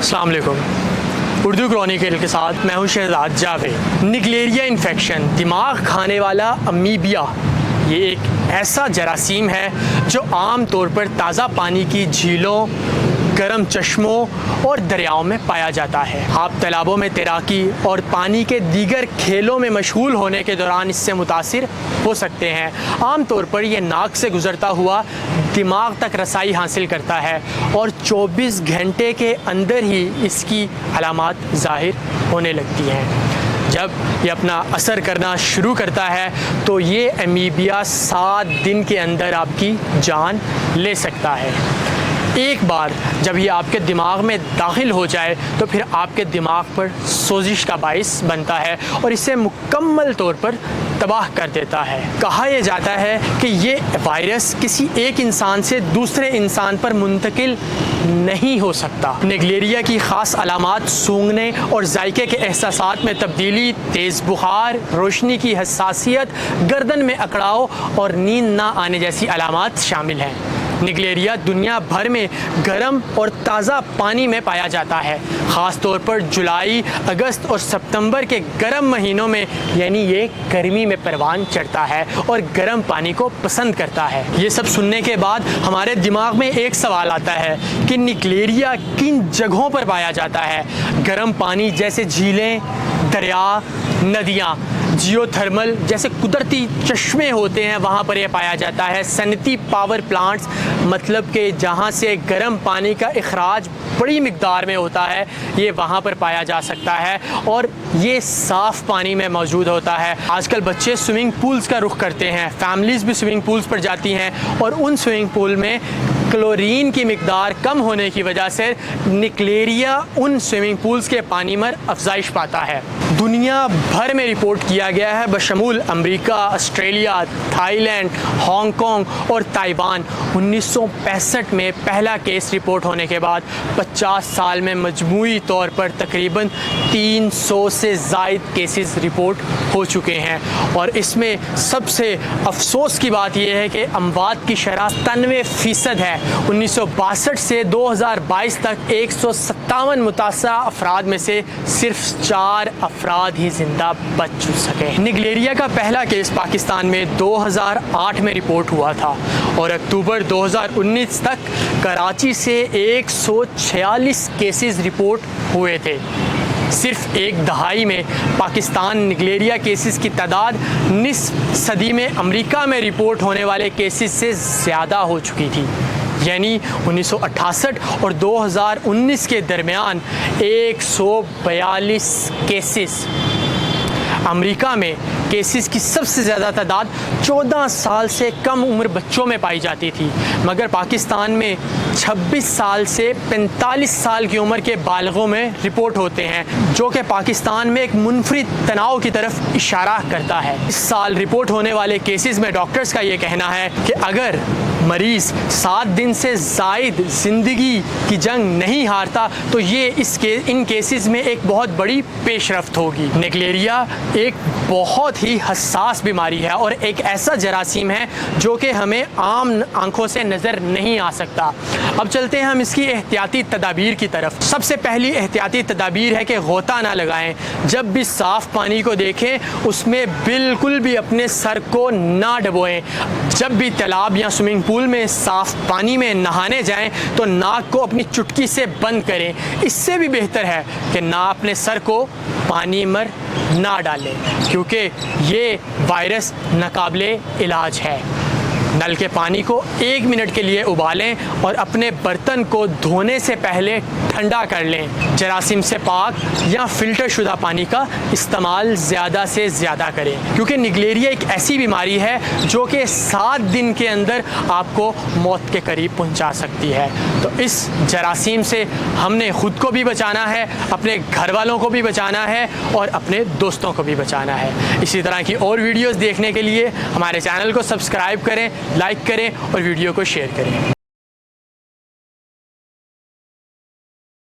السلام علیکم۔ اردو کرونیکل کے ساتھ میں ہوں شہزاد جاوید۔ نگلیریا انفیکشن، دماغ کھانے والا امیبیا، یہ ایک ایسا جراثیم ہے جو عام طور پر تازہ پانی کی جھیلوں، گرم چشموں اور دریاؤں میں پایا جاتا ہے۔ آپ تالابوں میں تیراکی اور پانی کے دیگر کھیلوں میں مشغول ہونے کے دوران اس سے متاثر ہو سکتے ہیں۔ عام طور پر یہ ناک سے گزرتا ہوا دماغ تک رسائی حاصل کرتا ہے اور 24 گھنٹے کے اندر ہی اس کی علامات ظاہر ہونے لگتی ہیں۔ جب یہ اپنا اثر کرنا شروع کرتا ہے تو یہ امیبیا 7 دن کے اندر آپ کی جان لے سکتا ہے۔ ایک بار جب یہ آپ کے دماغ میں داخل ہو جائے تو پھر آپ کے دماغ پر سوزش کا باعث بنتا ہے اور اسے مکمل طور پر تباہ کر دیتا ہے۔ کہا یہ جاتا ہے کہ یہ وائرس کسی ایک انسان سے دوسرے انسان پر منتقل نہیں ہو سکتا۔ نگلیریا کی خاص علامات سونگھنے اور ذائقے کے احساسات میں تبدیلی، تیز بخار، روشنی کی حساسیت، گردن میں اکڑاؤ اور نیند نہ آنے جیسی علامات شامل ہیں۔ نگلیریا دنیا بھر میں گرم اور تازہ پانی میں پایا جاتا ہے، خاص طور پر جولائی، اگست اور ستمبر کے گرم مہینوں میں، یعنی یہ گرمی میں پروان چڑھتا ہے اور گرم پانی کو پسند کرتا ہے۔ یہ سب سننے کے بعد ہمارے دماغ میں ایک سوال آتا ہے کہ نگلیریا کن جگہوں پر پایا جاتا ہے؟ گرم پانی جیسے جھیلیں، دریا، ندیاں، جیو تھرمل جیسے قدرتی چشمے ہوتے ہیں، وہاں پر یہ پایا جاتا ہے۔ صنعتی پاور پلانٹس، مطلب کہ جہاں سے گرم پانی کا اخراج بڑی مقدار میں ہوتا ہے، یہ وہاں پر پایا جا سکتا ہے اور یہ صاف پانی میں موجود ہوتا ہے۔ آج کل بچے سوئمنگ پولز کا رخ کرتے ہیں، فیملیز بھی سوئمنگ پولز پر جاتی ہیں اور ان سوئمنگ پول میں کلورین کی مقدار کم ہونے کی وجہ سے نگلیریا ان سوئمنگ پولز کے پانی میں افزائش پاتا ہے۔ دنیا بھر میں رپورٹ کیا گیا ہے بشمول امریکہ، Australia, Thailand, Hong Kong اور تائیوان۔ 1965 میں پہلا کیس رپورٹ ہونے کے بعد 50 سال میں مجموعی طور پر تقریباً 300 سے زائد کیسز رپورٹ ہو چکے ہیں، اور اس میں سب سے افسوس کی بات یہ ہے کہ اموات کی شرح 97% ہے۔ 1962 سے 2022 تک 157 متاثرہ افراد میں سے صرف 4 افراد ہی زندہ بچ سکے۔ نگلیریا کا پہلا کیس پاکستان میں 2008 میں رپورٹ ہوا تھا اور اکتوبر 2019 تک کراچی سے 146 کیسز رپورٹ ہوئے تھے۔ صرف ایک دہائی میں پاکستان نگلیریا کیسز کی تعداد نصف صدی میں امریکہ میں رپورٹ ہونے والے کیسز سے زیادہ ہو چکی تھی، یعنی 1968 اور 2019 کے درمیان 142 کیسز۔ امریکہ میں کیسز کی سب سے زیادہ تعداد 14 سال سے کم عمر بچوں میں پائی جاتی تھی، مگر پاکستان میں 26 سال سے 45 سال کی عمر کے بالغوں میں رپورٹ ہوتے ہیں، جو کہ پاکستان میں ایک منفرد تناؤ کی طرف اشارہ کرتا ہے۔ اس سال رپورٹ ہونے والے کیسز میں ڈاکٹرز کا یہ کہنا ہے کہ اگر مریض 7 دن سے زائد زندگی کی جنگ نہیں ہارتا تو یہ ان کیسز میں ایک بہت بڑی پیش رفت ہوگی۔ نگلیریا ایک بہت ہی حساس بیماری ہے اور ایک ایسا جراثیم ہے جو کہ ہمیں عام آنکھوں سے نظر نہیں آ سکتا۔ اب چلتے ہیں ہم اس کی احتیاطی تدابیر کی طرف۔ سب سے پہلی احتیاطی تدابیر ہے کہ غوطہ نہ لگائیں۔ جب بھی صاف پانی کو دیکھیں اس میں بالکل بھی اپنے سر کو نہ ڈبوئیں۔ جب بھی تالاب یا سوئمنگ پول میں صاف پانی میں نہانے جائیں تو ناک کو اپنی چٹکی سے بند کریں۔ اس سے بھی بہتر ہے کہ نہ اپنے سر کو پانی میں نہ ڈالیں، کیونکہ یہ وائرس ناقابل علاج ہے۔ نل کے پانی کو 1 منٹ کے لیے ابالیں اور اپنے برتن کو دھونے سے پہلے ٹھنڈا کر لیں۔ جراثیم سے پاک یا فلٹر شدہ پانی کا استعمال زیادہ سے زیادہ کریں، کیونکہ نگلیریا ایک ایسی بیماری ہے جو کہ 7 دن کے اندر آپ کو موت کے قریب پہنچا سکتی ہے۔ تو اس جراثیم سے ہم نے خود کو بھی بچانا ہے، اپنے گھر والوں کو بھی بچانا ہے اور اپنے دوستوں کو بھی بچانا ہے۔ اسی طرح کی اور ویڈیوز دیکھنے کے لیے ہمارے چینل کو سبسکرائب کریں، لائک کریں اور ویڈیو کو شیئر کریں۔